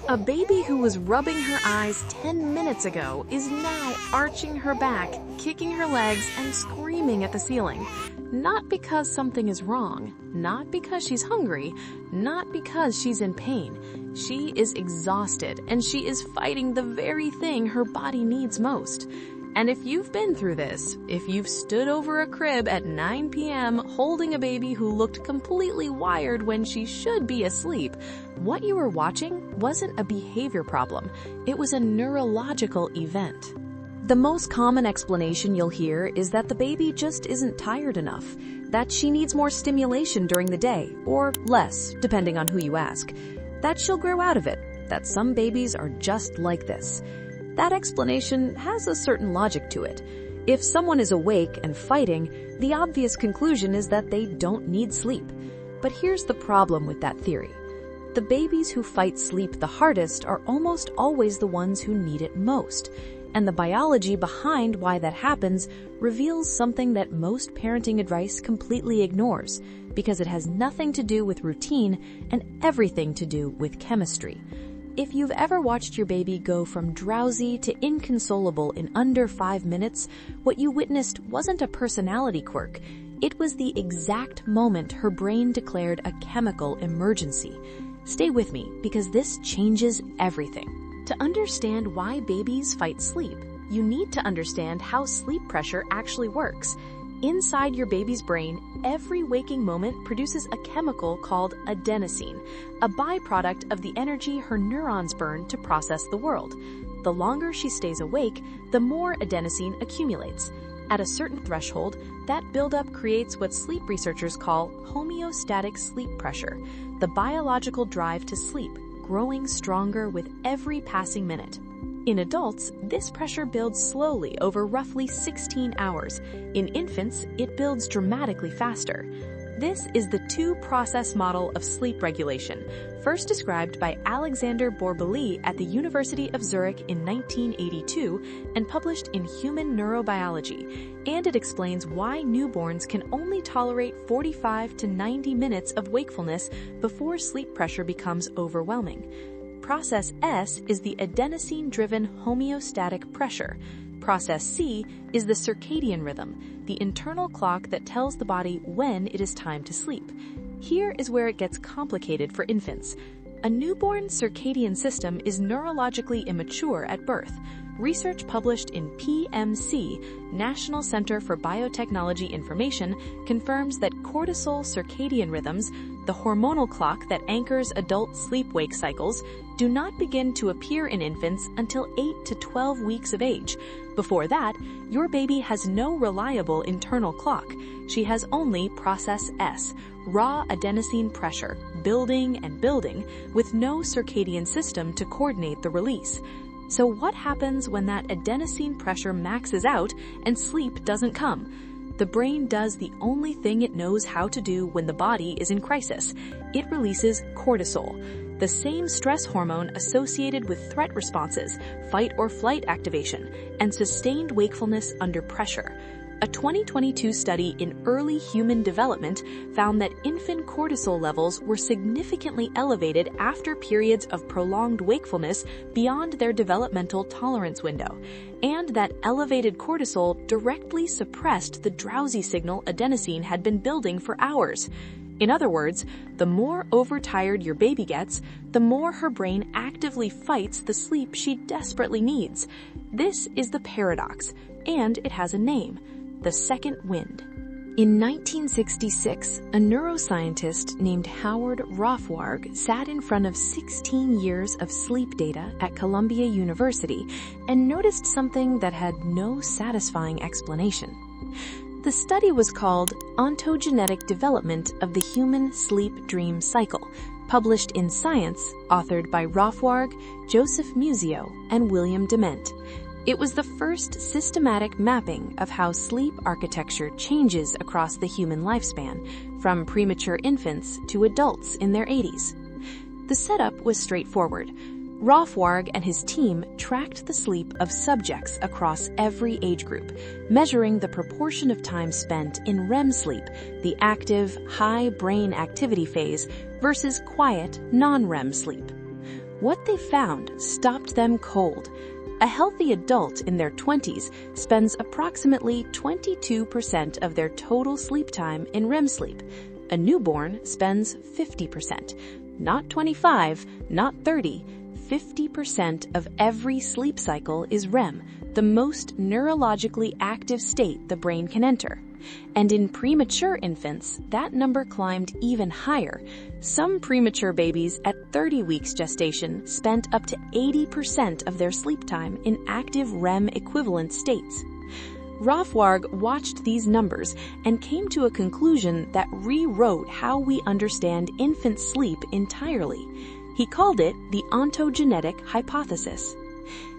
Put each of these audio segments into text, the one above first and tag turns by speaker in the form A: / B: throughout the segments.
A: A baby who was rubbing her eyes 10 minutes ago is now arching her back, kicking her legs, and screaming at the ceiling. Not because something is wrong, not because she's hungry, not because she's in pain. She is exhausted, and she is fighting the very thing her body needs most. And if you've been through this, if you've stood over a crib at 9 p.m. holding a baby who looked completely wired when she should be asleep, what you were watching wasn't a behavior problem. It was a neurological event. The most common explanation you'll hear is that the baby just isn't tired enough, that she needs more stimulation during the day, or less, depending on who you ask, that she'll grow out of it, that some babies are just like this. That explanation has a certain logic to it. If someone is awake and fighting, the obvious conclusion is that they don't need sleep. But here's the problem with that theory. The babies who fight sleep the hardest are almost always the ones who need it most. And the biology behind why that happens reveals something that most parenting advice completely ignores, because it has nothing to do with routine and everything to do with chemistry. If you've ever watched your baby go from drowsy to inconsolable in under 5 minutes, what you witnessed wasn't a personality quirk. It was the exact moment her brain declared a chemical emergency. Stay with me, because this changes everything. To understand why babies fight sleep, you need to understand how sleep pressure actually works. Inside your baby's brain, every waking moment produces a chemical called adenosine, a byproduct of the energy her neurons burn to process the world. The longer she stays awake, the more adenosine accumulates. At a certain threshold, that buildup creates what sleep researchers call homeostatic sleep pressure, the biological drive to sleep, growing stronger with every passing minute. In adults, this pressure builds slowly over roughly 16 hours. In infants, it builds dramatically faster. This is the two-process model of sleep regulation, first described by Alexander Borbély at the University of Zurich in 1982 and published in Human Neurobiology, and it explains why newborns can only tolerate 45 to 90 minutes of wakefulness before sleep pressure becomes overwhelming. Process S is the adenosine-driven homeostatic pressure. Process C is the circadian rhythm, the internal clock that tells the body when it is time to sleep. Here is where it gets complicated for infants. A newborn circadian system is neurologically immature at birth. Research published in PMC, National Center for Biotechnology Information, confirms that cortisol circadian rhythms, the hormonal clock that anchors adult sleep-wake cycles, do not begin to appear in infants until 8 to 12 weeks of age. Before that, your baby has no reliable internal clock. She has only process S, raw adenosine pressure, building and building, with no circadian system to coordinate the release. So what happens when that adenosine pressure maxes out and sleep doesn't come? The brain does the only thing it knows how to do when the body is in crisis. It releases cortisol, the same stress hormone associated with threat responses, fight or flight activation, and sustained wakefulness under pressure. A 2022 study in early human development found that infant cortisol levels were significantly elevated after periods of prolonged wakefulness beyond their developmental tolerance window, and that elevated cortisol directly suppressed the drowsy signal adenosine had been building for hours. In other words, the more overtired your baby gets, the more her brain actively fights the sleep she desperately needs. This is the paradox, and it has a name: the second wind. In 1966, a neuroscientist named Howard Rothwarg sat in front of 16 years of sleep data at Columbia University and noticed something that had no satisfying explanation. The study was called Ontogenetic Development of the Human Sleep-Dream Cycle, published in Science, authored by Rothwarg, Joseph Muzio, and William Dement. It was the first systematic mapping of how sleep architecture changes across the human lifespan, from premature infants to adults in their 80s. The setup was straightforward. Rothwarg and his team tracked the sleep of subjects across every age group, measuring the proportion of time spent in REM sleep, the active, high brain activity phase, versus quiet, non-REM sleep. What they found stopped them cold. A healthy adult in their 20s spends approximately 22% of their total sleep time in REM sleep. A newborn spends 50%. Not 25, not 30, 50% of every sleep cycle is REM, the most neurologically active state the brain can enter. And in premature infants, that number climbed even higher. Some premature babies at 30 weeks gestation spent up to 80% of their sleep time in active REM equivalent states. Rothwarg watched these numbers and came to a conclusion that rewrote how we understand infant sleep entirely. He called it the ontogenetic hypothesis.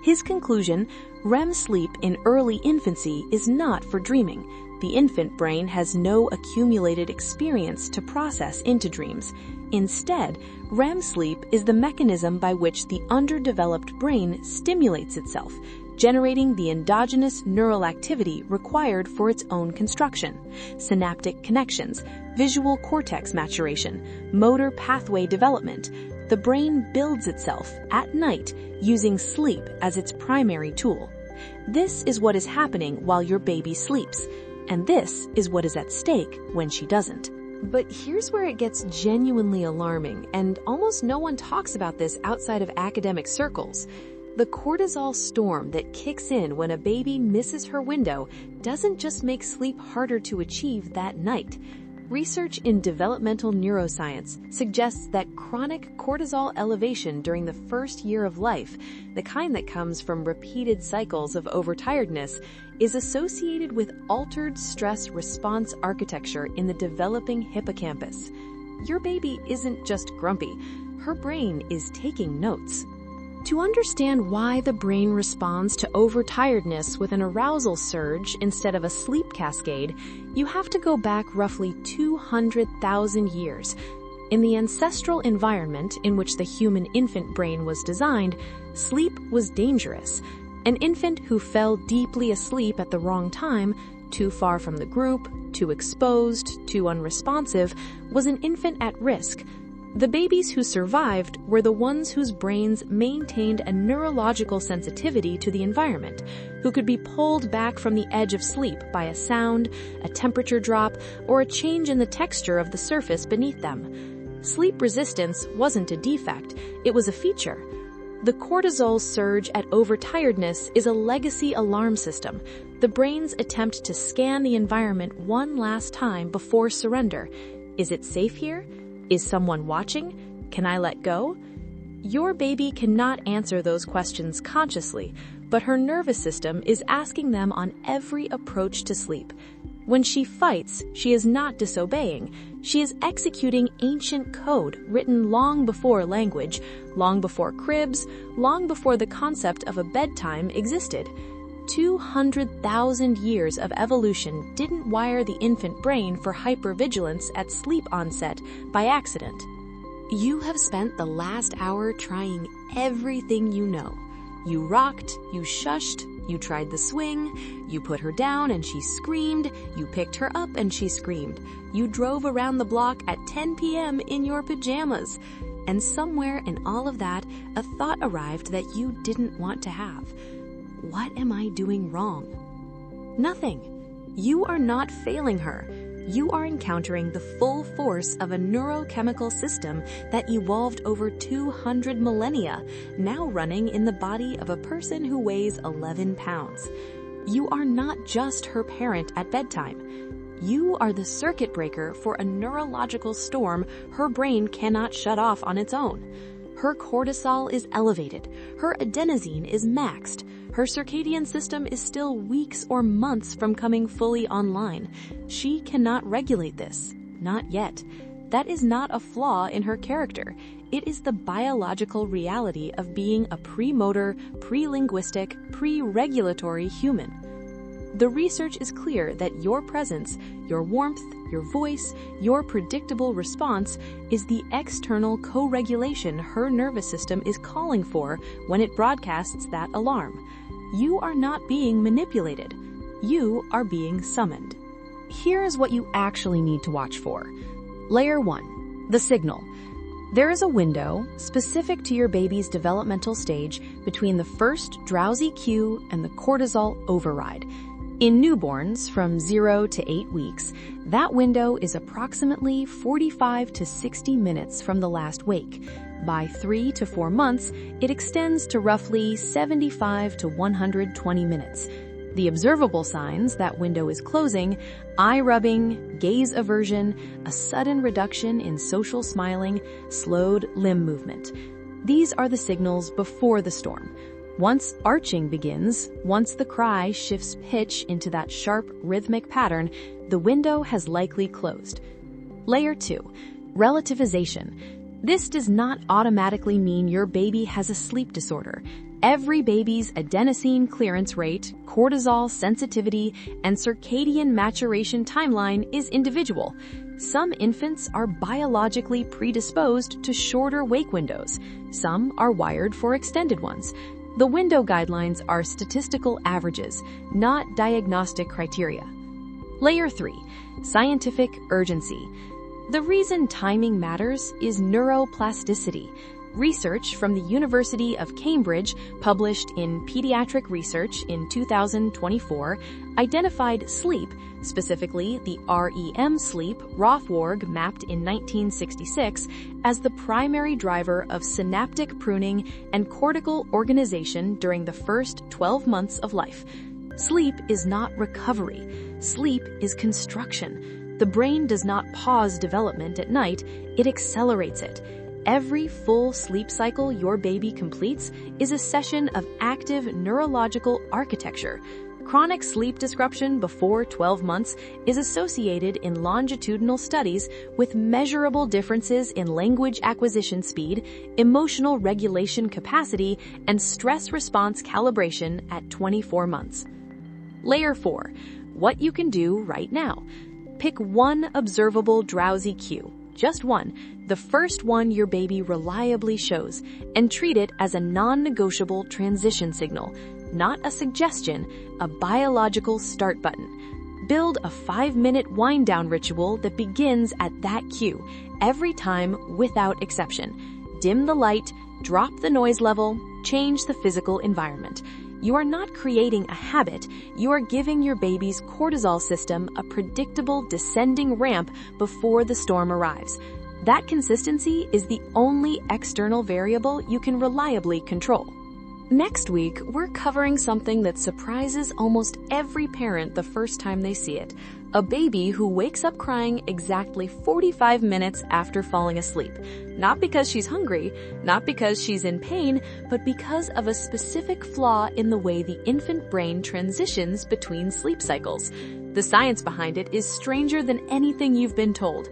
A: His conclusion: REM sleep in early infancy is not for dreaming. The infant brain has no accumulated experience to process into dreams. Instead, REM sleep is the mechanism by which the underdeveloped brain stimulates itself, generating the endogenous neural activity required for its own construction: synaptic connections, visual cortex maturation, motor pathway development. The brain builds itself at night using sleep as its primary tool. This is what is happening while your baby sleeps, and this is what is at stake when she doesn't. But here's where it gets genuinely alarming, and almost no one talks about this outside of academic circles. The cortisol storm that kicks in when a baby misses her window doesn't just make sleep harder to achieve that night. Research in developmental neuroscience suggests that chronic cortisol elevation during the first year of life, the kind that comes from repeated cycles of overtiredness, is associated with altered stress response architecture in the developing hippocampus. Your baby isn't just grumpy, her brain is taking notes. To understand why the brain responds to overtiredness with an arousal surge instead of a sleep cascade, you have to go back roughly 200,000 years. In the ancestral environment in which the human infant brain was designed, sleep was dangerous. An infant who fell deeply asleep at the wrong time, too far from the group, too exposed, too unresponsive, was an infant at risk. The babies who survived were the ones whose brains maintained a neurological sensitivity to the environment, who could be pulled back from the edge of sleep by a sound, a temperature drop, or a change in the texture of the surface beneath them. Sleep resistance wasn't a defect, it was a feature. The cortisol surge at overtiredness is a legacy alarm system, the brain's attempt to scan the environment one last time before surrender. Is it safe here? Is someone watching? Can I let go? Your baby cannot answer those questions consciously, but her nervous system is asking them on every approach to sleep. When she fights, she is not disobeying. She is executing ancient code written long before language, long before cribs, long before the concept of a bedtime existed. 200,000 years of evolution didn't wire the infant brain for hypervigilance at sleep onset by accident. You have spent the last hour trying everything you know. You rocked, you shushed, you tried the swing, you put her down and she screamed, you picked her up and she screamed. You drove around the block at 10 p.m. in your pajamas. And somewhere in all of that, a thought arrived that you didn't want to have. What am I doing wrong? Nothing. You are not failing her. You are encountering the full force of a neurochemical system that evolved over 200 millennia, now running in the body of a person who weighs 11 pounds. You are not just her parent at bedtime. You are the circuit breaker for a neurological storm her brain cannot shut off on its own. Her cortisol is elevated. Her adenosine is maxed. Her circadian system is still weeks or months from coming fully online. She cannot regulate this. Not yet. That is not a flaw in her character. It is the biological reality of being a pre-motor, pre-linguistic, pre-regulatory human. The research is clear that your presence, your warmth, your voice, your predictable response is the external co-regulation her nervous system is calling for when it broadcasts that alarm. You are not being manipulated. You are being summoned. Here's what you actually need to watch for. Layer 1. The signal.
B: There is a window specific to your baby's developmental stage between the first drowsy cue and the cortisol override. In newborns from 0 to 8 weeks, that window is approximately 45 to 60 minutes from the last wake. By 3 to 4 months, it extends to roughly 75 to 120 minutes. The observable signs that window is closing: eye rubbing, gaze aversion, a sudden reduction in social smiling, slowed limb movement. These are the signals before the storm. Once arching begins, once the cry shifts pitch into that sharp rhythmic pattern, the window has likely closed. Layer 2, relativization. This does not automatically mean your baby has a sleep disorder. Every baby's adenosine clearance rate, cortisol sensitivity, and circadian maturation timeline is individual. Some infants are biologically predisposed to shorter wake windows. Some are wired for extended ones. The window guidelines are statistical averages, not diagnostic criteria. Layer 3, scientific urgency. The reason timing matters is neuroplasticity. Research from the University of Cambridge, published in Pediatric Research in 2024, identified sleep, specifically the REM sleep Rothward mapped in 1966, as the primary driver of synaptic pruning and cortical organization during the first 12 months of life. Sleep is not recovery. Sleep is construction. The brain does not pause development at night, it accelerates it. Every full sleep cycle your baby completes is a session of active neurological architecture. Chronic sleep disruption before 12 months is associated in longitudinal studies with measurable differences in language acquisition speed, emotional regulation capacity, and stress response calibration at 24 months. Layer 4, what you can do right now. Pick one observable drowsy cue. Just one, the first one your baby reliably shows, and treat it as a non-negotiable transition signal, not a suggestion, a biological start button. Build a 5-minute wind-down ritual that begins at that cue, every time without exception. Dim the light, drop the noise level, change the physical environment. You are not creating a habit, you are giving your baby's cortisol system a predictable descending ramp before the storm arrives. That consistency is the only external variable you can reliably control. Next week, we're covering something that surprises almost every parent the first time they see it. A baby who wakes up crying exactly 45 minutes after falling asleep. Not because she's hungry, not because she's in pain, but because of a specific flaw in the way the infant brain transitions between sleep cycles. The science behind it is stranger than anything you've been told.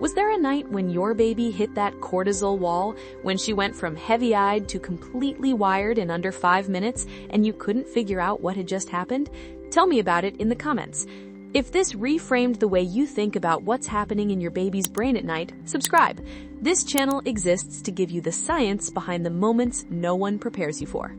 B: Was there a night when your baby hit that cortisol wall, when she went from heavy-eyed to completely wired in under 5 minutes, and you couldn't figure out what had just happened? Tell me about it in the comments. If this reframed the way you think about what's happening in your baby's brain at night, subscribe. This channel exists to give you the science behind the moments no one prepares you for.